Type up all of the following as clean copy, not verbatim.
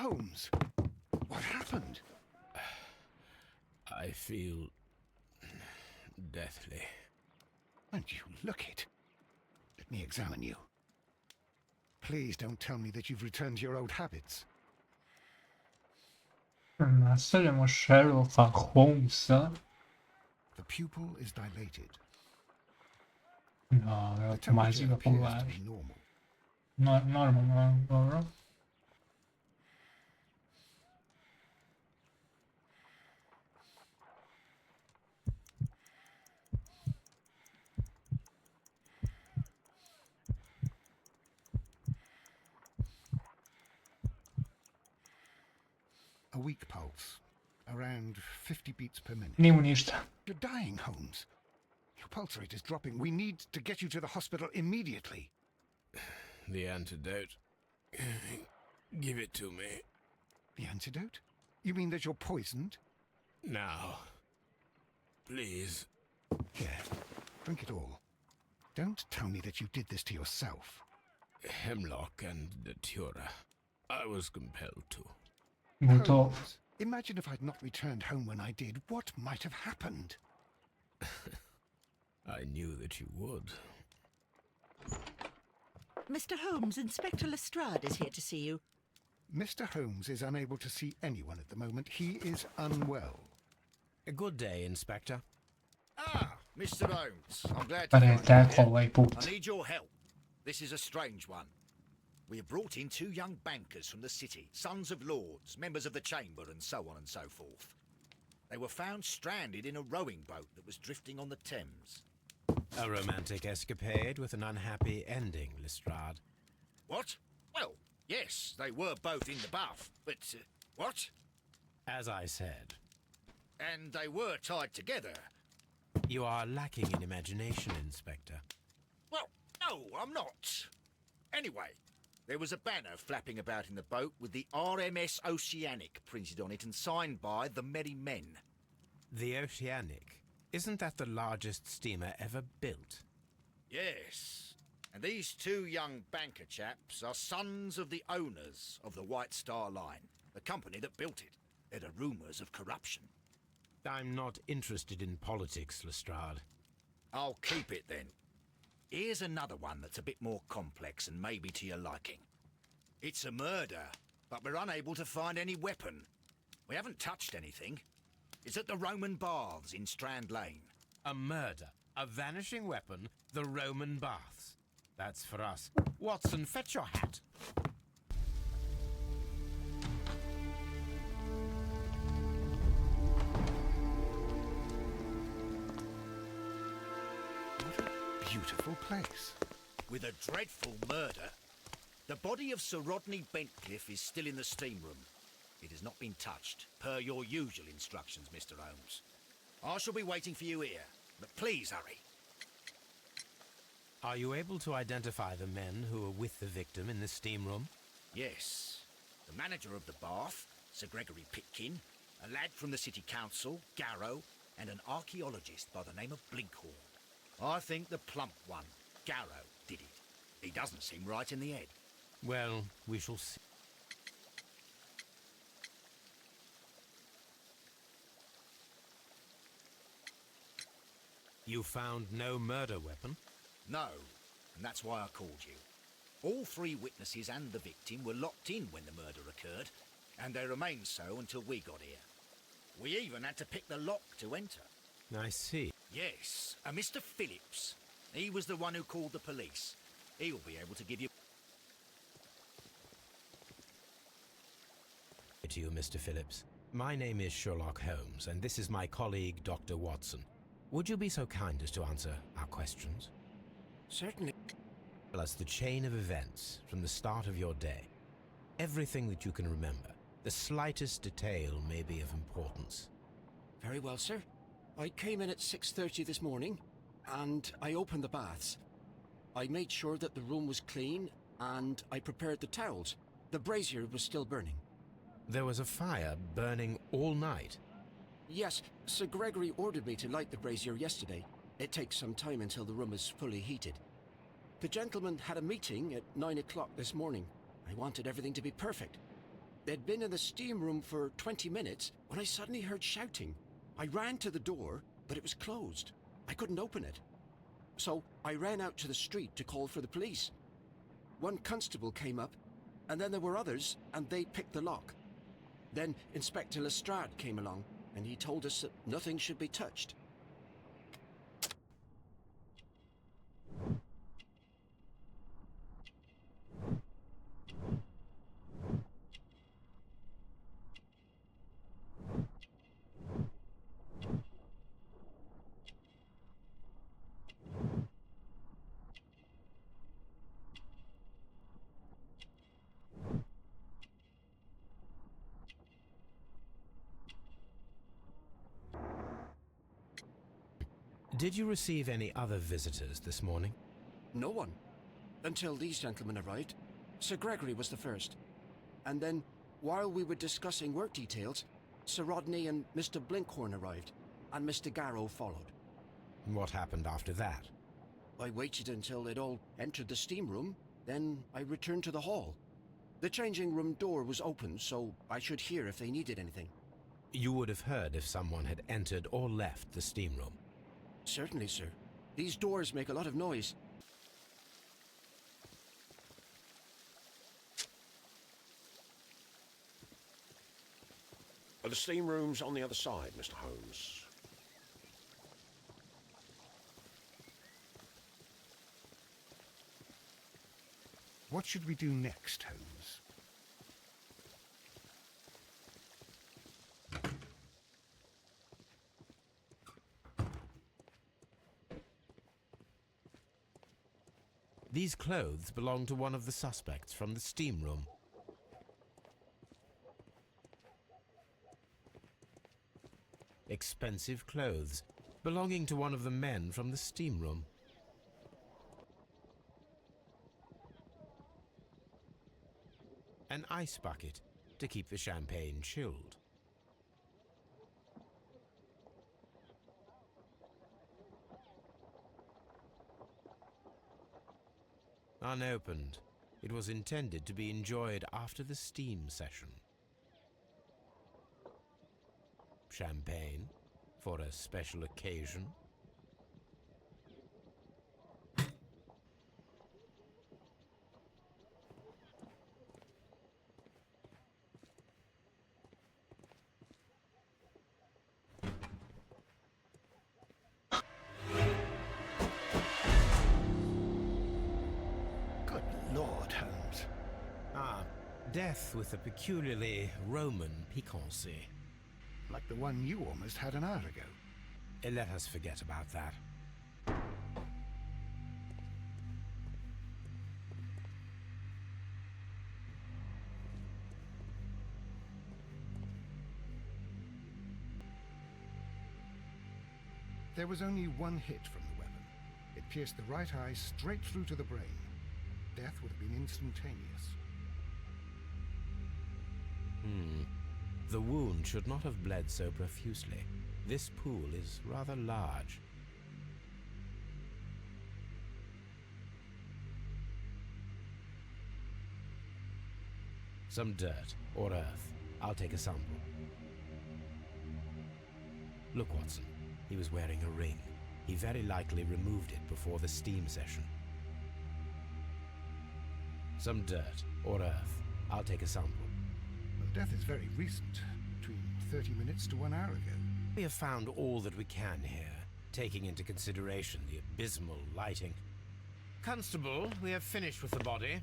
Holmes, what happened? I feel deathly. And you look it. Let me examine you. Please don't tell me that you've returned to your old habits. Nasıl Sherlock Holmes'a? The pupil is dilated. No, The yok temperature magica appears to popolare. be normal. Normal, doğru. A weak pulse, around 50 beats per minute. Immunista. You're dying, Holmes. Your pulse rate is dropping. We need to get you to the hospital immediately. The antidote. Give it to me. The antidote? You mean that you're poisoned? Now. Please. Here, drink it all. Don't tell me that you did this to yourself. Hemlock and datura. I was compelled to. Buto. Holmes, imagine if I'd not returned home when I did. What might have happened? I knew that you would. Mr. Holmes, Inspector Lestrade is here to see you. Mr. Holmes is unable to see anyone at the moment. He is unwell. A good day, Inspector. Ah, Mr. Holmes, I'm glad to Pare find you tää here. kovai I puut. need your help. This is a strange one. We have brought in 2 young bankers from the city, sons of lords, members of the chamber, and so on and so forth. They were found stranded in a rowing boat that was drifting on the Thames. A romantic escapade with an unhappy ending, Lestrade. What? Well, yes, they were both in the bath, but... what? As I said, And they were tied together. you are lacking in imagination, Inspector. Well, no, I'm not. Anyway, there was a banner flapping about in the boat with the RMS Oceanic printed on it and signed by the Merry Men. The Oceanic. Isn't that the largest steamer ever built? Yes. And these 2 young banker chaps are sons of the owners of the White Star Line, the company that built it. There are rumours of corruption. I'm not interested in politics, Lestrade. I'll keep it then. Here's another one that's a bit more complex and maybe to your liking. It's a murder, but we're unable to find any weapon. We haven't touched anything. It's at the Roman Baths in Strand Lane. A murder, a vanishing weapon, the Roman baths. That's for us. Watson, fetch your hat. What a beautiful place. With a dreadful murder. The body of Sir Rodney Bentcliffe is still in the steam room. It has not been touched, per your usual instructions, Mr. Holmes. I shall be waiting for you here, but please hurry. Are you able to identify the men who were with the victim in the steam room? Yes. The manager of the bath, Sir Gregory Pitkin, a lad from the city council, Garrow, and an archaeologist by the name of Blinkhorn. I think the plump one, Garrow, did it. He doesn't seem right in the head. Well, we shall see. You found no murder weapon? No, and that's why I called you. All 3 witnesses and the victim were locked in when the murder occurred, and they remained so until we got here. We even had to pick the lock to enter. I see. Yes, a Mr. Phillips. He was the one who called the police. He'll be able to give you... To you, Mr. Phillips. My name is Sherlock Holmes, and this is my colleague, Dr. Watson. Would you be so kind as to answer our questions? Certainly. Tell us the chain of events from the start of your day. Everything that you can remember. The slightest detail may be of importance. Very well, sir. I came in at 6:30 this morning, and I opened the baths. I made sure that the room was clean, and I prepared the towels. The brazier was still burning. There was a fire burning all night. Yes, Sir Gregory ordered me to light the brazier yesterday. It takes some time until the room is fully heated. The gentleman had a meeting at 9 o'clock this morning. I wanted everything to be perfect. They'd been in the steam room for 20 minutes when I suddenly heard shouting. I ran to the door, but it was closed. I couldn't open it. So I ran out to the street to call for the police. One constable came up, and then there were others, and they picked the lock. Then Inspector Lestrade came along, and he told us that nothing should be touched. Did you receive any other visitors this morning? No one. Until these gentlemen arrived. Sir Gregory was the first. And then, while we were discussing work details, Sir Rodney and Mr. Blinkhorn arrived, and Mr. Garrow followed. What happened after that? I waited until they'd all entered the steam room, then I returned to the hall. The changing room door was open, so I should hear if they needed anything. You would have heard if someone had entered or left the steam room. Certainly, sir. These doors make a lot of noise. The steam room's on the other side, Mr. Holmes. What should we do next, Holmes? These clothes belong to one of the suspects from the steam room. Expensive clothes belonging to one of the men from the steam room. An ice bucket to keep the champagne chilled. Unopened, it was intended to be enjoyed after the steam session. Champagne for a special occasion. Good Lord, Holmes. Death with a peculiarly Roman piquancy. Like the one you almost had an hour ago. Let us forget about that. There was only one hit from the weapon. It pierced the right eye straight through to the brain. Death would have been instantaneous. The wound should not have bled so profusely. This pool is rather large. Some dirt or earth. I'll take a sample. Look, Watson. He was wearing a ring. He very likely removed it before the steam session. Some dirt or earth. I'll take a sample. Well, death is very recent. Between 30 minutes to 1 hour ago. We have found all that we can here, taking into consideration the abysmal lighting. Constable, we have finished with the body.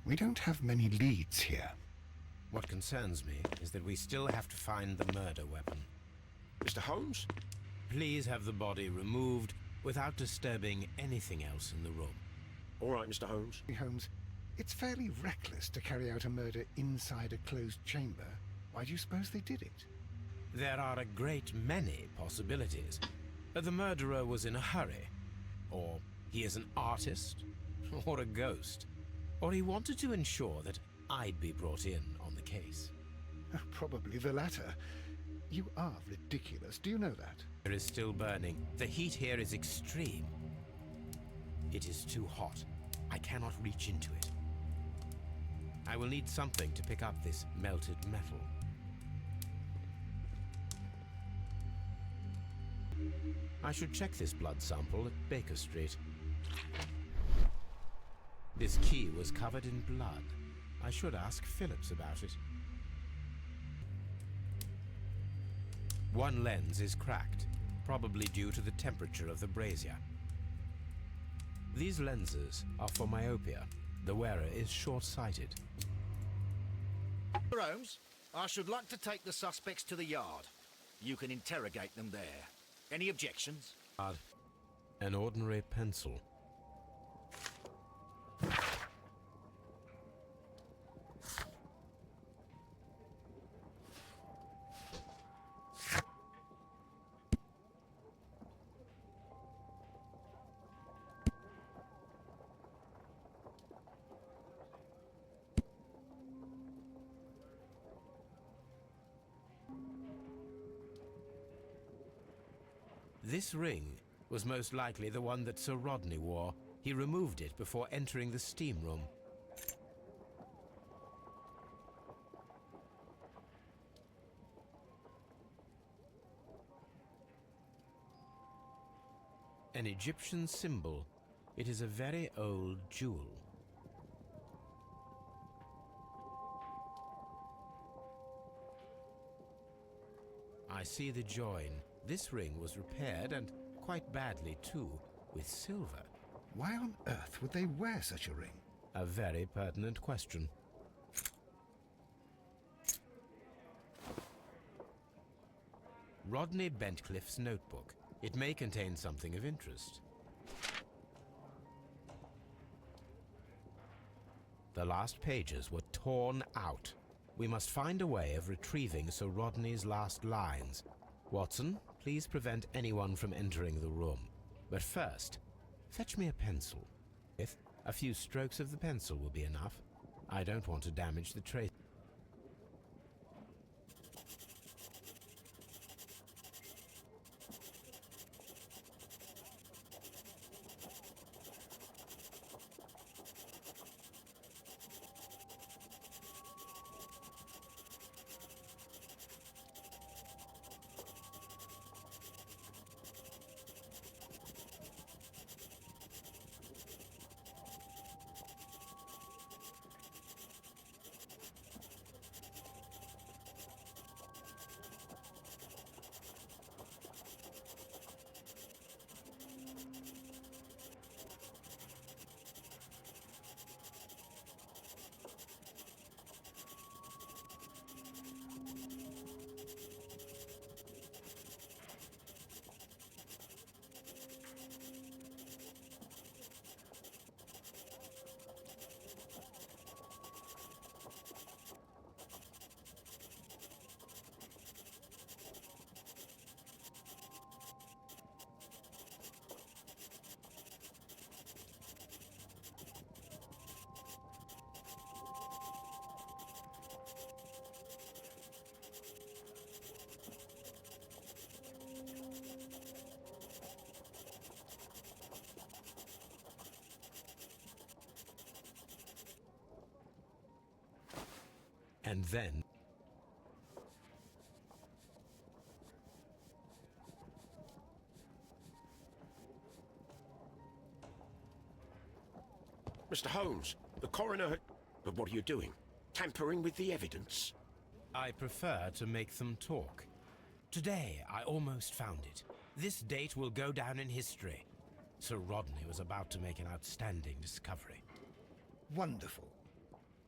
We don't have many leads here. What concerns me is that we still have to find the murder weapon. Mr. Holmes? Please have the body removed without disturbing anything else in the room. All right, Mr. Holmes. Holmes, it's fairly reckless to carry out a murder inside a closed chamber. Why do you suppose they did it? There are a great many possibilities. The murderer was in a hurry. Or he is an artist. Or a ghost. Or he wanted to ensure that I'd be brought in on the case. Probably the latter. You are ridiculous. Do you know that? It is still burning. The heat here is extreme. It is too hot. I cannot reach into it. I will need something to pick up this melted metal. I should check this blood sample at Baker Street. This key was covered in blood. I should ask Phillips about it. One lens is cracked, probably due to the temperature of the brazier. These lenses are for myopia. The wearer is short-sighted. Mr. Holmes, I should like to take the suspects to the yard. You can interrogate them there. Any objections? An ordinary pencil. This ring was most likely the one that Sir Rodney wore. He removed it before entering the steam room. An Egyptian symbol. It is a very old jewel. I see the join. This ring was repaired, and quite badly too, with silver. Why on earth would they wear such a ring? A very pertinent question. Rodney Bentcliffe's notebook. It may contain something of interest. The last pages were torn out. We must find a way of retrieving Sir Rodney's last lines. Watson, please prevent anyone from entering the room. But first, fetch me a pencil. If a few strokes of the pencil will be enough. I don't want to damage the trace. And then... Mr. Holmes, the coroner... But what are you doing? Tampering with the evidence? I prefer to make them talk. Today, I almost found it. This date will go down in history. Sir Rodney was about to make an outstanding discovery. Wonderful.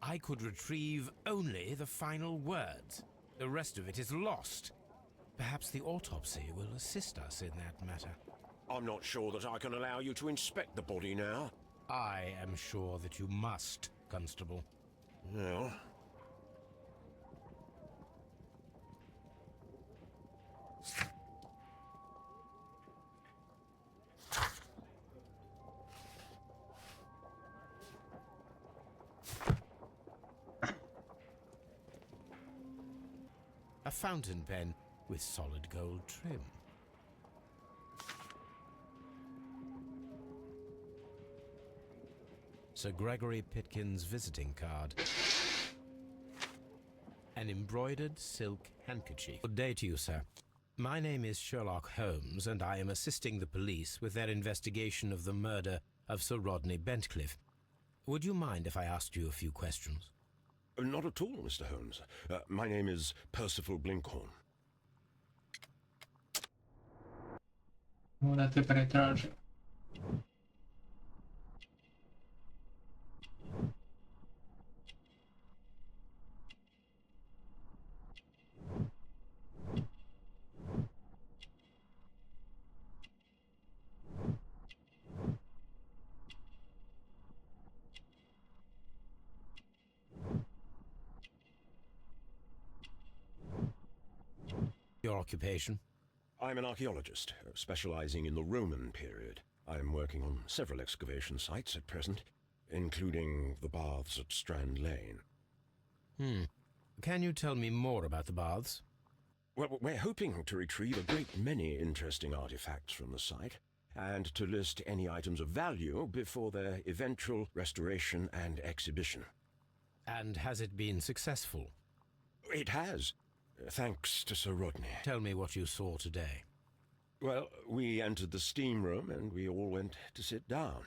I could retrieve only the final words. The rest of it is lost. Perhaps the autopsy will assist us in that matter. I'm not sure that I can allow you to inspect the body now. I am sure that you must, Constable. Well... A fountain pen with solid gold trim. Sir Gregory Pitkin's visiting card. an embroidered silk handkerchief. Good day to you, sir. My name is Sherlock Holmes, and I am assisting the police with their investigation of the murder of Sir Rodney Bentcliffe. Would you mind if I asked you a few questions? Not at all, Mr. Holmes. My name is Percival Blinkhorn. Morate pretražiti. Your occupation? I'm an archaeologist, specializing in the Roman period. I'm working on several excavation sites at present, including the baths at Strand Lane. Can you tell me more about the baths? Well, we're hoping to retrieve a great many interesting artifacts from the site, and to list any items of value before their eventual restoration and exhibition. And has it been successful? It has, thanks to Sir Rodney. Tell me what you saw today. Well, we entered the steam room and we all went to sit down.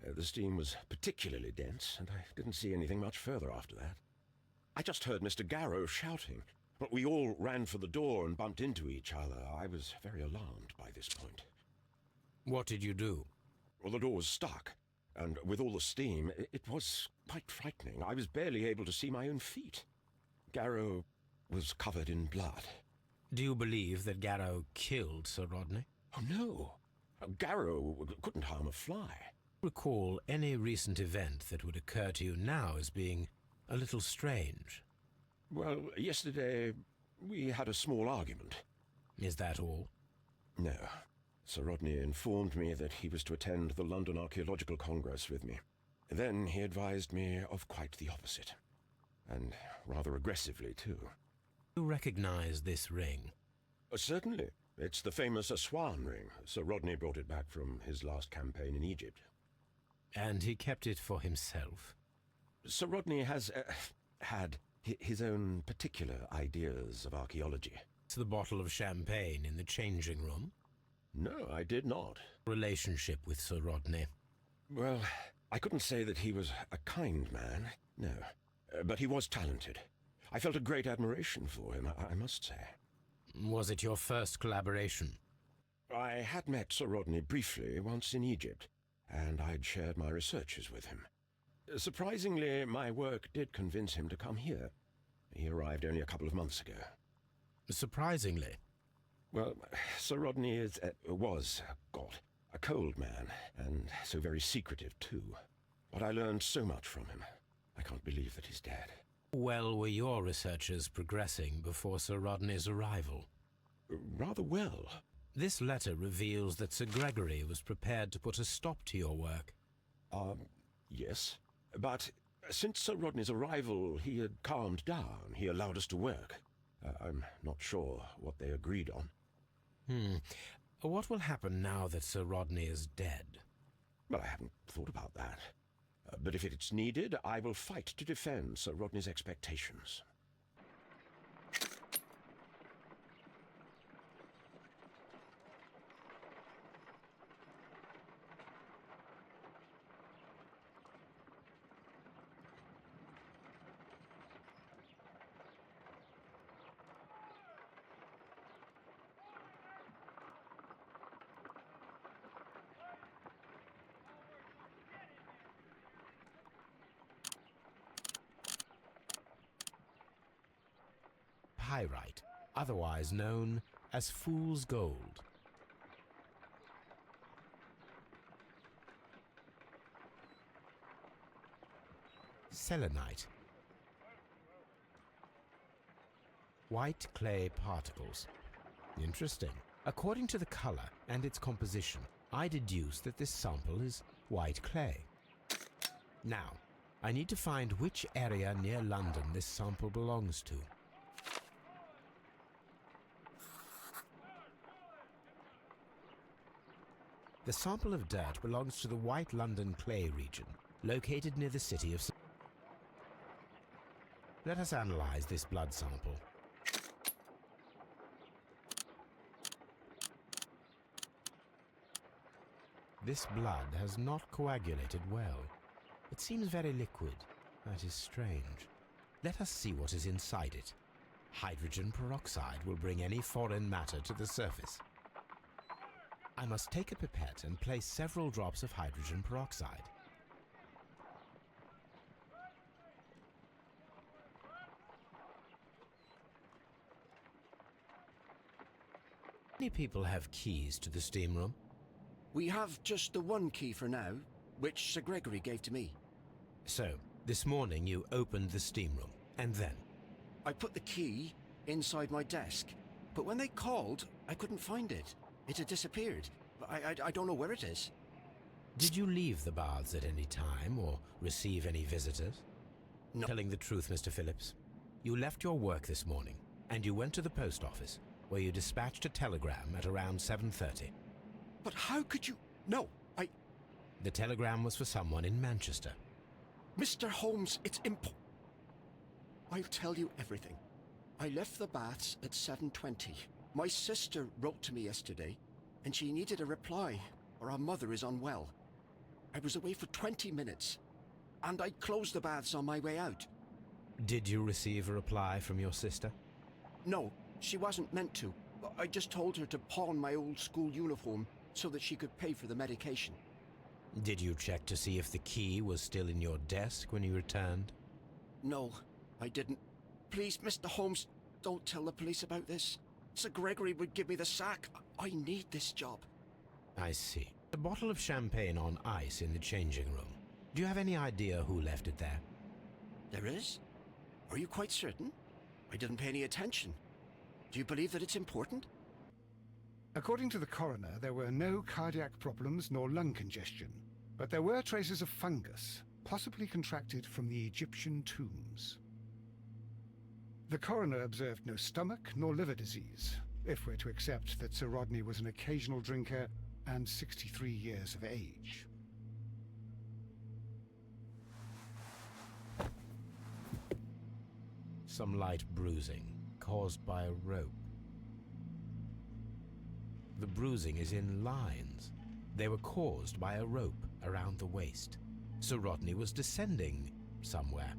The steam was particularly dense, and I didn't see anything much further after that. I just heard Mr. Garrow shouting, but we all ran for the door and bumped into each other. I was very alarmed by this point. What did you do? Well, the door was stuck, and with all the steam, it was quite frightening. I was barely able to see my own feet. Garrow was covered in blood. Do you believe that Garrow killed Sir Rodney? Oh, no. Garrow couldn't harm a fly. Recall any recent event that would occur to you now as being a little strange. Well, yesterday we had a small argument. Is that all? No. Sir Rodney informed me that he was to attend the London Archaeological Congress with me. Then he advised me of quite the opposite. And rather aggressively, too. You recognize this ring? Certainly. It's the famous Aswan ring. Sir Rodney brought it back from his last campaign in Egypt. And he kept it for himself? Sir Rodney has had his own particular ideas of archaeology. It's the bottle of champagne in the changing room? No, I did not. Relationship with Sir Rodney? Well, I couldn't say that he was a kind man, no. But he was talented. I felt a great admiration for him, I must say. Was it your first collaboration? I had met Sir Rodney briefly once in Egypt, and I'd shared my researches with him. Surprisingly, my work did convince him to come here. He arrived only a couple of months ago. Surprisingly? Well, Sir Rodney was a cold man, and so very secretive too. But I learned so much from him. I can't believe that he's dead. Well, were your researches progressing before Sir Rodney's arrival? Rather well. This letter reveals that Sir Gregory was prepared to put a stop to your work. Yes. But since Sir Rodney's arrival, he had calmed down. He allowed us to work. I'm not sure what they agreed on. What will happen now that Sir Rodney is dead? Well, I haven't thought about that. But if it's needed, I will fight to defend Sir Rodney's expectations. Pyrite, otherwise known as fool's gold. Selenite. White clay particles. Interesting. According to the color and its composition, I deduce that this sample is white clay. Now, I need to find which area near London this sample belongs to. The sample of dirt belongs to the White London clay region, located near the city of... Let us analyze this blood sample. This blood has not coagulated well. It seems very liquid. That is strange. Let us see what is inside it. Hydrogen peroxide will bring any foreign matter to the surface. I must take a pipette and place several drops of hydrogen peroxide. Many people have keys to the steam room. We have just the one key for now, which Sir Gregory gave to me. So, this morning you opened the steam room, and then? I put the key inside my desk, but when they called, I couldn't find it. It had disappeared. I don't know where it is. Did you leave the baths at any time, or receive any visitors? No. Telling the truth, Mr. Phillips. You left your work this morning, and you went to the post office, where you dispatched a telegram at around 7:30. But how could you... No, The telegram was for someone in Manchester. Mr. Holmes, it's I'll tell you everything. I left the baths at 7:20. My sister wrote to me yesterday, and she needed a reply, or our mother is unwell. I was away for 20 minutes, and I closed the baths on my way out. Did you receive a reply from your sister? No, she wasn't meant to. I just told her to pawn my old school uniform so that she could pay for the medication. Did you check to see if the key was still in your desk when you returned? No, I didn't. Please, Mr. Holmes, don't tell the police about this. Sir Gregory would give me the sack. I need this job. I see. A bottle of champagne on ice in the changing room. Do you have any idea who left it there? There is? Are you quite certain? I didn't pay any attention. Do you believe that it's important? According to the coroner, there were no cardiac problems nor lung congestion, but there were traces of fungus, possibly contracted from the Egyptian tombs. The coroner observed no stomach nor liver disease, if we're to accept that Sir Rodney was an occasional drinker and 63 years of age. Some light bruising, caused by a rope. The bruising is in lines. They were caused by a rope around the waist. Sir Rodney was descending somewhere.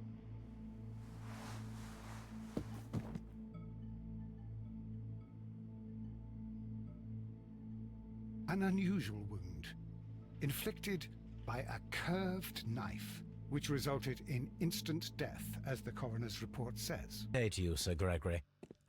An unusual wound, inflicted by a curved knife, which resulted in instant death, as the coroner's report says. Good day to you, Sir Gregory.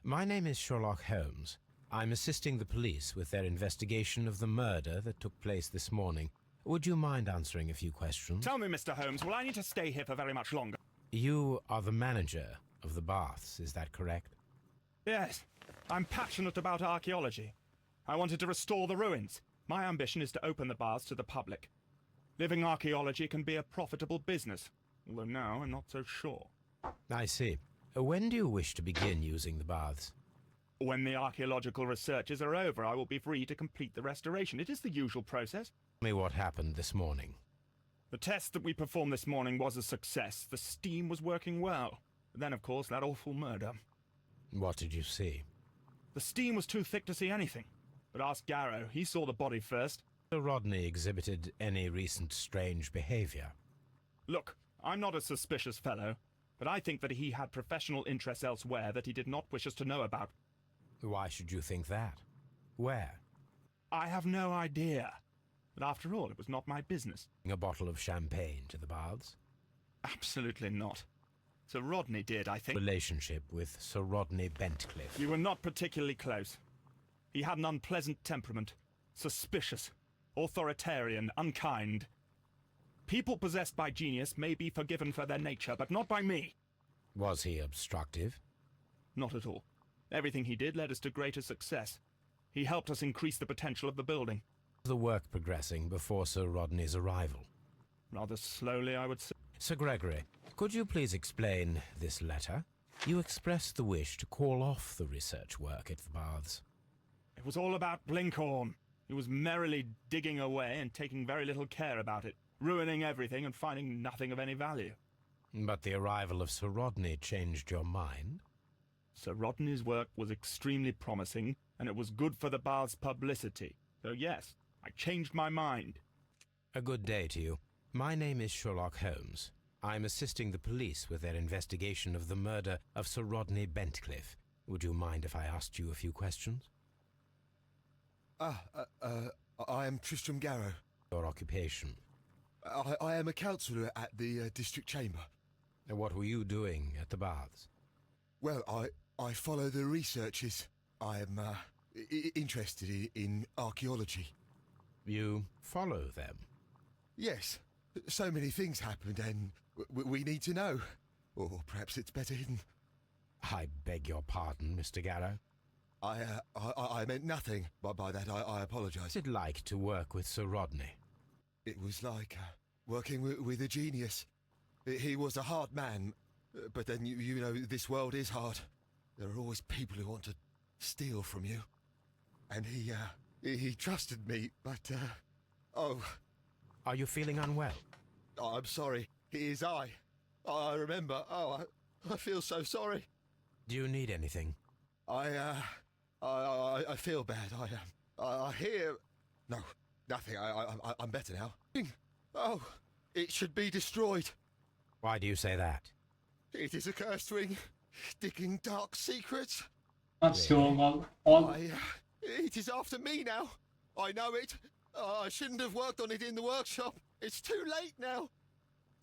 My name is Sherlock Holmes. I'm assisting the police with their investigation of the murder that took place this morning. Would you mind answering a few questions? Tell me, Mr. Holmes, will I need to stay here for very much longer? You are the manager of the baths, is that correct? Yes. I'm passionate about archaeology. I wanted to restore the ruins. My ambition is to open the baths to the public. Living archaeology can be a profitable business, although now I'm not so sure. I see. When do you wish to begin using the baths? When the archaeological researches are over, I will be free to complete the restoration. It is the usual process. Tell me what happened this morning. The test that we performed this morning was a success. The steam was working well. But then, of course, that awful murder. What did you see? The steam was too thick to see anything. But ask Garrow. He saw the body first. Sir Rodney exhibited any recent strange behavior? Look, I'm not a suspicious fellow, but I think that he had professional interests elsewhere that he did not wish us to know about. Why should you think that? Where? I have no idea. But after all, it was not my business. A bottle of champagne to the baths? Absolutely not. Sir Rodney did, I think. Relationship with Sir Rodney Bentcliffe. You were not particularly close. He had an unpleasant temperament. Suspicious. Authoritarian. Unkind. People possessed by genius may be forgiven for their nature, but not by me. Was he obstructive? Not at all. Everything he did led us to greater success. He helped us increase the potential of the building. The work progressing before Sir Rodney's arrival? Rather slowly, I would say. Sir Gregory, could you please explain this letter? You expressed the wish to call off the research work at the baths. It was all about Blinkhorn. He was merrily digging away and taking very little care about it, ruining everything and finding nothing of any value. But the arrival of Sir Rodney changed your mind? Sir Rodney's work was extremely promising, and it was good for the bath's publicity. So yes, I changed my mind. A good day to you. My name is Sherlock Holmes. I'm assisting the police with their investigation of the murder of Sir Rodney Bentcliffe. Would you mind if I asked you a few questions? I am Tristram Garrow. Your occupation? I am a councillor at the district chamber. And what were you doing at the baths? Well, I follow the researches. I am interested in archaeology. You follow them? Yes. So many things happened and we need to know. Or perhaps it's better hidden. I beg your pardon, Mr. Garrow. I meant nothing by that. I apologise. What's it like to work with Sir Rodney? It was like working with a genius. He was a hard man, but then you know this world is hard. There are always people who want to steal from you. And he trusted me, but oh. Are you feeling unwell? Oh, I'm sorry. It is I. I remember. Oh, I feel so sorry. Do you need anything? I feel bad. I hear. No, nothing. I'm better now. Oh, it should be destroyed. Why do you say that? It is a cursed ring, digging dark secrets. That's your all. It is after me now. I know it. I shouldn't have worked on it in the workshop. It's too late now.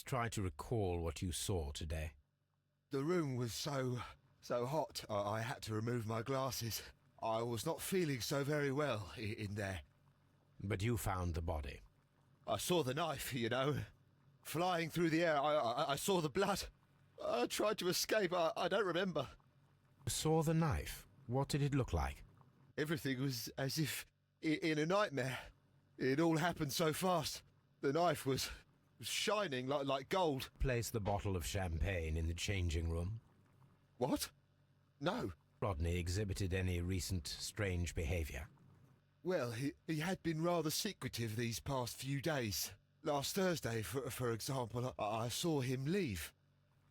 Try to recall what you saw today. The room was so hot. I had to remove my glasses. I was not feeling so very well in there. But you found the body. I saw the knife, you know, flying through the air. I saw the blood. I tried to escape. I don't remember. You saw the knife? What did it look like? Everything was as if in a nightmare. It all happened so fast. The knife was shining like gold. Place the bottle of champagne in the changing room. What? No. Rodney exhibited any recent strange behavior? Well, he had been rather secretive these past few days. Last Thursday, for example, I saw him leave.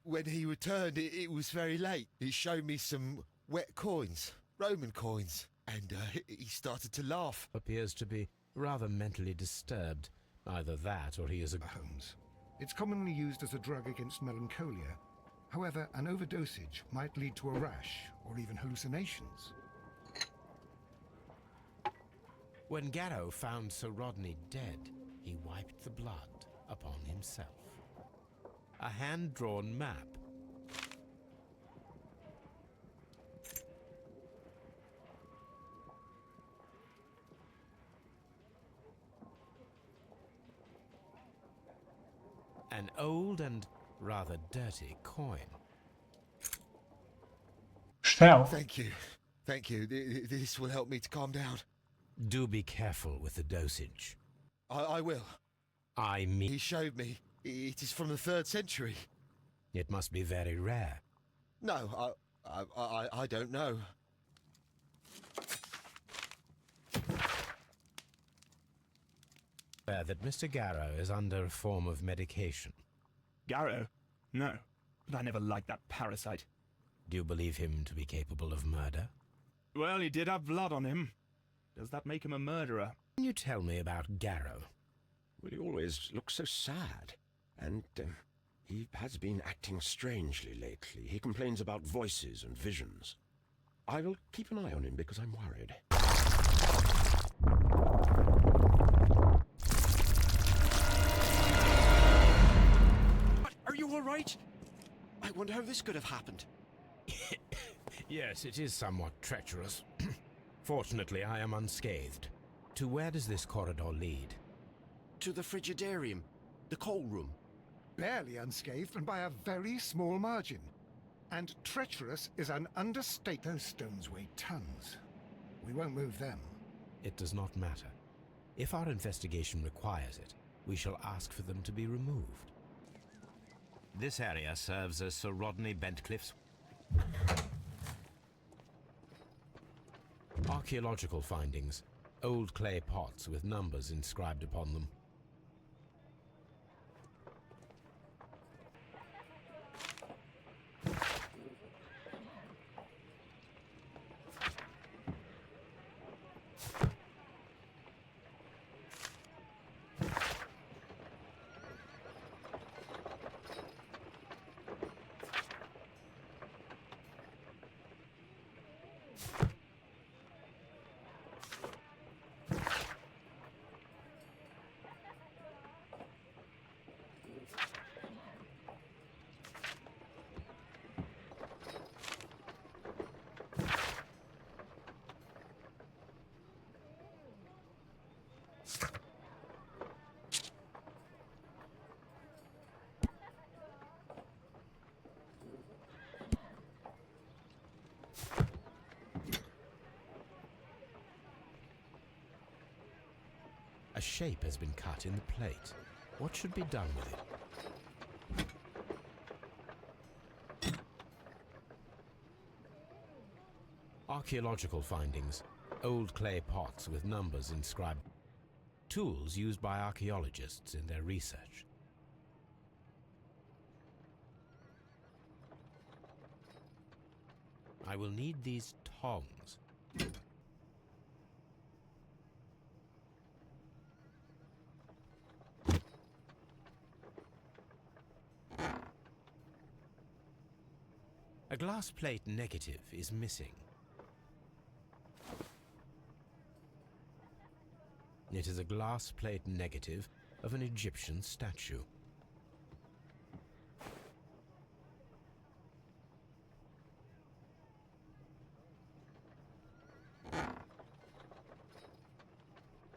When he returned, it was very late. He showed me some wet coins, Roman coins, and he started to laugh. Appears to be rather mentally disturbed. Either that or he is a... Holmes. It's commonly used as a drug against melancholia. However, an overdosage might lead to a rash or even hallucinations. When Garrow found Sir Rodney dead, he wiped the blood upon himself. A hand-drawn map. An old and rather dirty coin. Stealth. Thank you. Thank you. This will help me to calm down. Do be careful with the dosage. I will. I mean... He showed me. It is from the 3rd century. It must be very rare. No, I don't know. That Mr. Garrow is under a form of medication. Garrow? No, but I never liked that parasite. Do you believe him to be capable of murder? Well, he did have blood on him. Does that make him a murderer? Can you tell me about Garrow? Well, he always looks so sad. And he has been acting strangely lately. He complains about voices and visions. I will keep an eye on him because I'm worried. Are you all right? I wonder how this could have happened. Yes, it is somewhat treacherous. Fortunately, I am unscathed. To where does this corridor lead? To the frigidarium, the coal room. Barely unscathed and by a very small margin. And treacherous is an understatement. Those stones weigh tons. We won't move them. It does not matter. If our investigation requires it, we shall ask for them to be removed. This area serves as Sir Rodney Bentcliffe's... Archaeological findings. Old clay pots with numbers inscribed upon them. shape has been cut in the plate. What should be done with it? Archaeological findings. Old clay pots with numbers inscribed. Tools used by archaeologists in their research. I will need these tongs. A glass plate negative is missing. It is a glass plate negative of an Egyptian statue.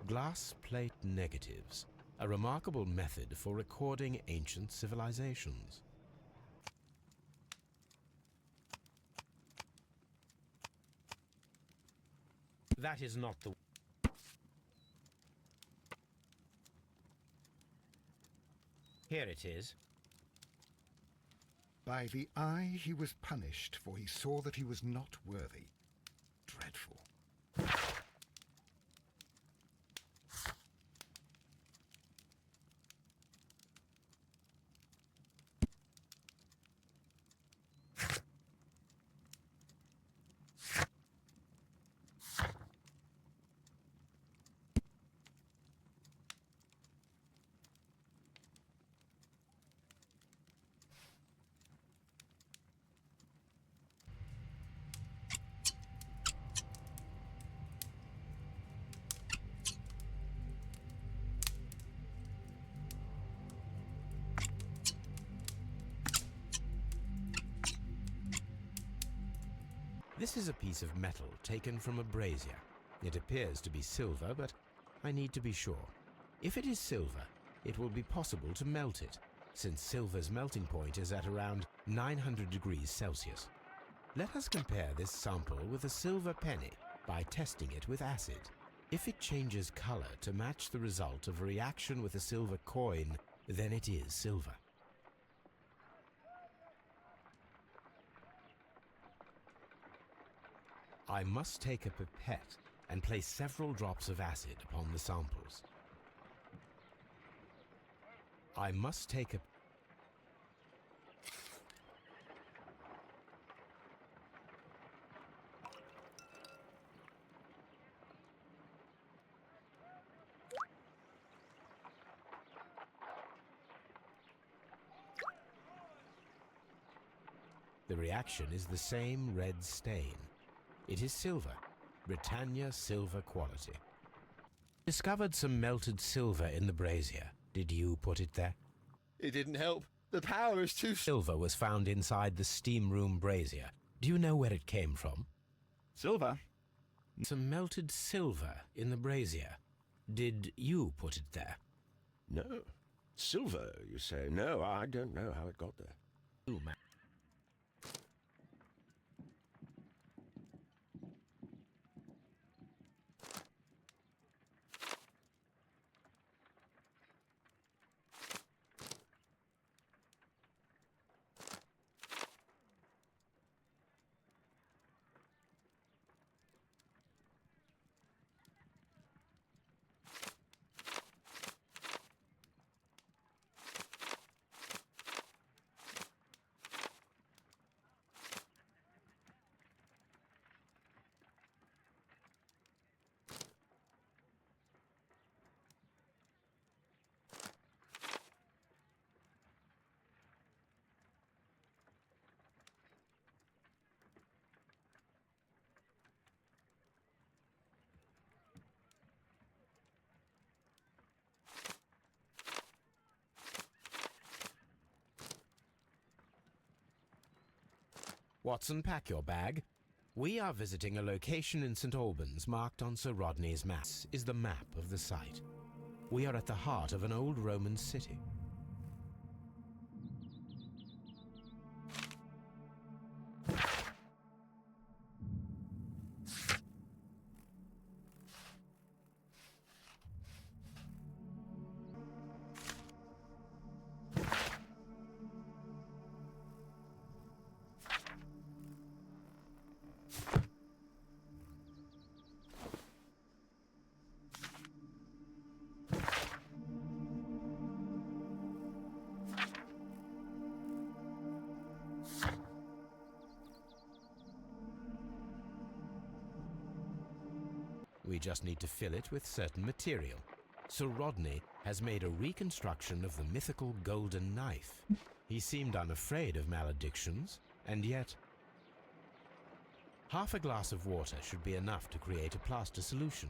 Glass plate negatives, a remarkable method for recording ancient civilizations. That is not the... Here it is. By the eye he was punished, for he saw that he was not worthy. Dreadful. This is a piece of metal taken from a brazier. It appears to be silver, but I need to be sure. If it is silver, it will be possible to melt it, since silver's melting point is at around 900 degrees Celsius. Let us compare this sample with a silver penny by testing it with acid. If it changes color to match the result of a reaction with a silver coin, then it is silver. I must take a pipette and place several drops of acid upon the samples. I must take a... The reaction is the same red stain. It is silver, Britannia silver quality. Discovered some melted silver in the brazier. Did you put it there? It didn't help. The power is too... Silver was found inside the steam room brazier. Do you know where it came from? Silver? Some melted silver in the brazier. Did you put it there? No. Silver, you say? No, I don't know how it got there. You, man. Watson, pack your bag. We are visiting a location in St. Albans marked on Sir Rodney's map. This is the map of the site. We are at the heart of an old Roman city. We just need to fill it with certain material. Sir Rodney has made a reconstruction of the mythical golden knife. He seemed unafraid of maledictions, and yet... Half a glass of water should be enough to create a plaster solution.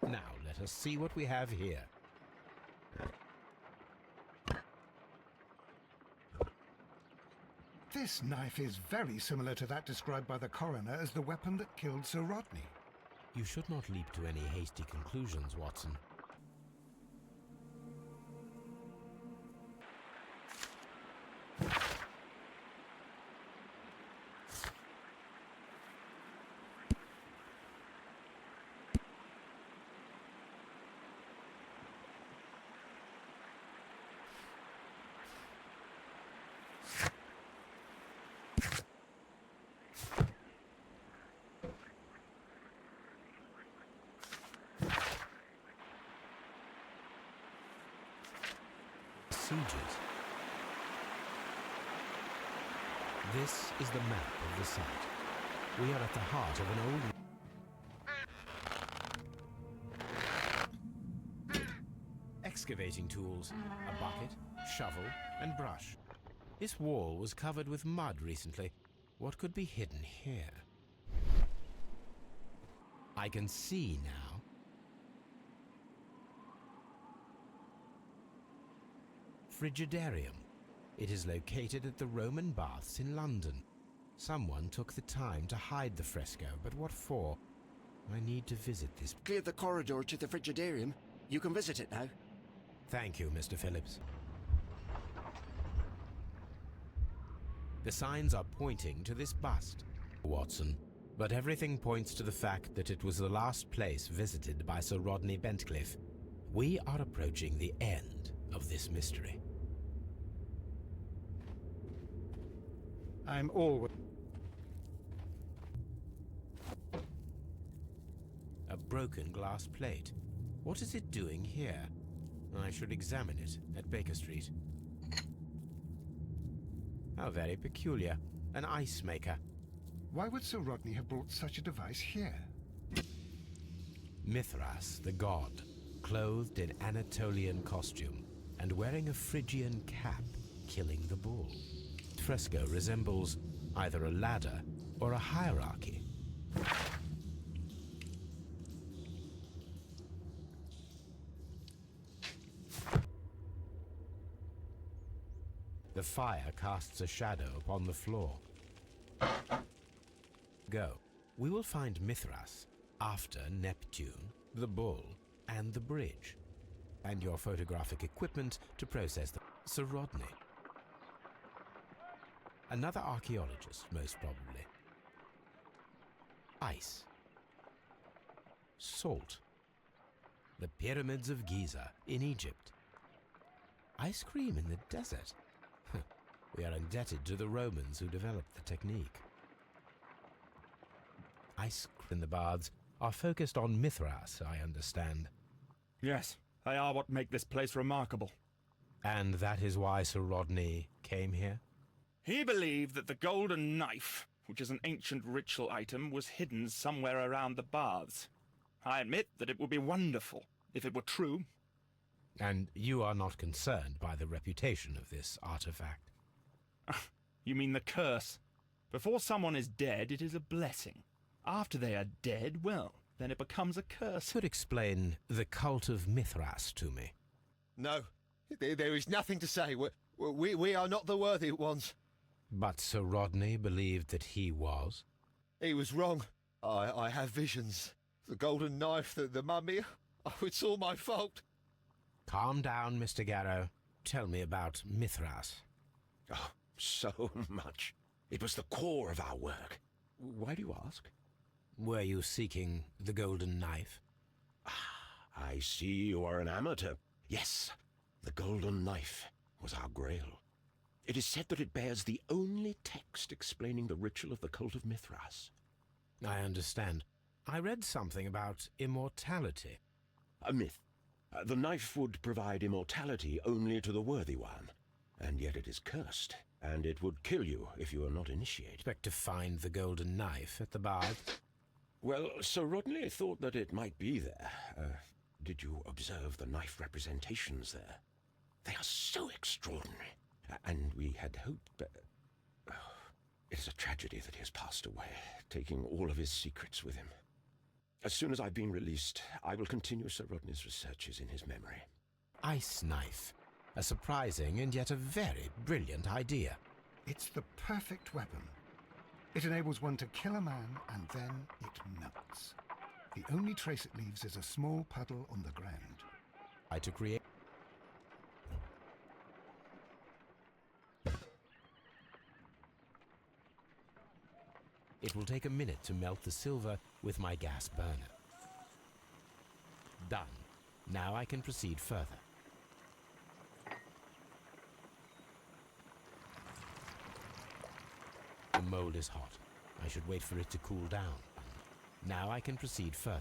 Now, let us see what we have here. This knife is very similar to that described by the coroner as the weapon that killed Sir Rodney. You should not leap to any hasty conclusions, Watson. Sieges. This is the map of the site. We are at the heart of an old... Excavating tools, a bucket, shovel, and brush. This wall was covered with mud recently. What could be hidden here? I can see now. Frigidarium. It is located at the Roman Baths in London. Someone took the time to hide the fresco, but what for? I need to visit this. Clear the corridor to the Frigidarium. You can visit it now. Thank you, Mr. Phillips. The signs are pointing to this bust, Watson, but everything points to the fact that it was the last place visited by Sir Rodney Bentcliffe. We are approaching the end of this mystery. I'm always... A broken glass plate. What is it doing here? I should examine it at Baker Street. How very peculiar. An ice maker. Why would Sir Rodney have brought such a device here? Mithras, the god, clothed in Anatolian costume and wearing a Phrygian cap, killing the bull. The fresco resembles either a ladder or a hierarchy. The fire casts a shadow upon the floor. Go. We will find Mithras after Neptune, the bull, and the bridge, and your photographic equipment to process the... Sir Rodney. Another archaeologist, most probably. Ice. Salt. The pyramids of Giza in Egypt. Ice cream in the desert. We are indebted to the Romans who developed the technique. Ice in the baths are focused on Mithras, I understand. Yes, they are what make this place remarkable. And that is why Sir Rodney came here? He believed that the golden knife, which is an ancient ritual item, was hidden somewhere around the baths. I admit that it would be wonderful if it were true. And you are not concerned by the reputation of this artifact? You mean the curse? Before someone is dead, it is a blessing. After they are dead, well, then it becomes a curse. Could explain the cult of Mithras to me. No, there is nothing to say. We are not the worthy ones. But Sir Rodney believed that he was? He was wrong. I have visions. The golden knife, the mummy. Oh, it's all my fault. Calm down, Mr. Garrow. Tell me about Mithras. Oh, so much. It was the core of our work. Why do you ask? Were you seeking the golden knife? I see you are an amateur. Yes, the golden knife was our grail. It is said that it bears the only text explaining the ritual of the cult of Mithras. I understand. I read something about immortality. A myth. The knife would provide immortality only to the worthy one, and yet it is cursed, and it would kill you if you are not initiated. Expect to find the golden knife at the baths? Well, Sir Rodney thought that it might be there. Did you observe the knife representations there? They are so extraordinary, and we had hoped that... It is a tragedy that he has passed away, taking all of his secrets with him. As soon as I've been released, I will continue Sir Rodney's researches in his memory. Ice knife. A surprising and yet a very brilliant idea. It's the perfect weapon. It enables one to kill a man and then it melts. The only trace it leaves is a small puddle on the ground. To create... It will take a minute to melt the silver with my gas burner. Done. Now I can proceed further. The mold is hot. I should wait for it to cool down. Now I can proceed further.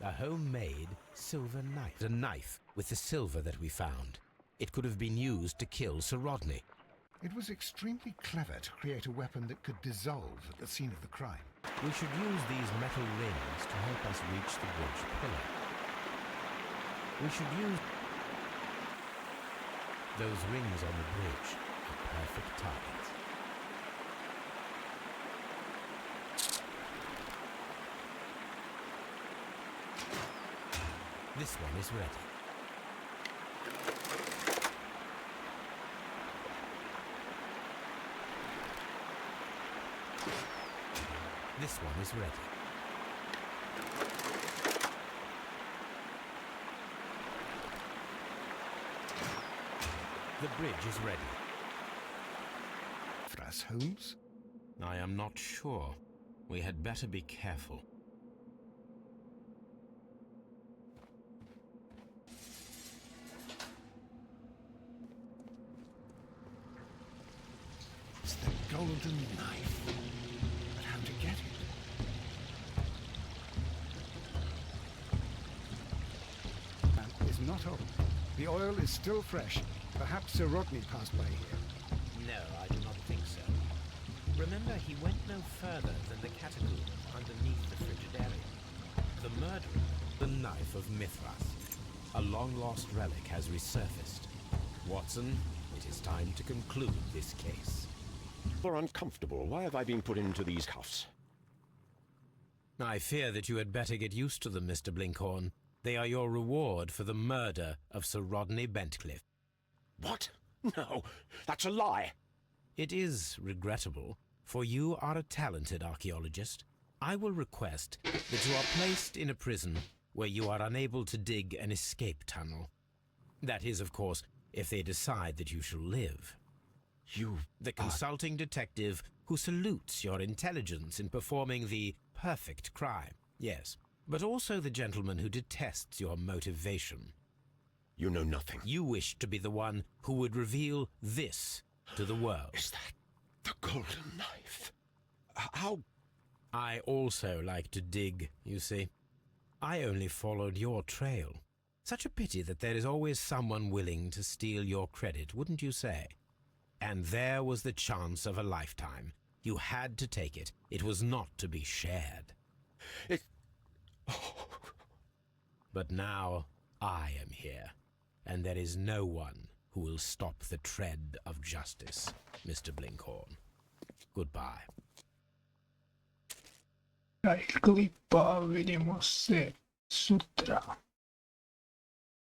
A homemade silver knife. A knife with the silver that we found. It could have been used to kill Sir Rodney. It was extremely clever to create a weapon that could dissolve at the scene of the crime. We should use these metal rings to help us reach the bridge pillar. We should use those rings on the bridge are perfect targets. This one is ready. This one is ready. The bridge is ready. Mithras, Holmes? I am not sure. We had better be careful. It's the golden knife. But how to get it? That is not old. The oil is still fresh. Perhaps Sir Rodney passed by here. No, I do not think so. Remember, he went no further than the catacomb underneath the Frigidarium. The murderer, the knife of Mithras. A long-lost relic has resurfaced. Watson, it is time to conclude this case. You're uncomfortable. Why have I been put into these cuffs? I fear that you had better get used to them, Mr. Blinkhorn. They are your reward for the murder of Sir Rodney Bentcliffe. What? No, that's a lie. It is regrettable, for you are a talented archaeologist. I will request that you are placed in a prison where you are unable to dig an escape tunnel. That is, of course, if they decide that you shall live. The consulting detective who salutes your intelligence in performing the perfect crime, yes, but also the gentleman who detests your motivation. You know nothing. You wish to be the one who would reveal this to the world. Is that the golden knife? How? I also like to dig, you see. I only followed your trail. Such a pity that there is always someone willing to steal your credit, wouldn't you say? And there was the chance of a lifetime. You had to take it. It was not to be shared. But now I am here, and there is no one who will stop the tread of justice, Mr. Blinkhorn. Goodbye. Il clip vediamo se sutra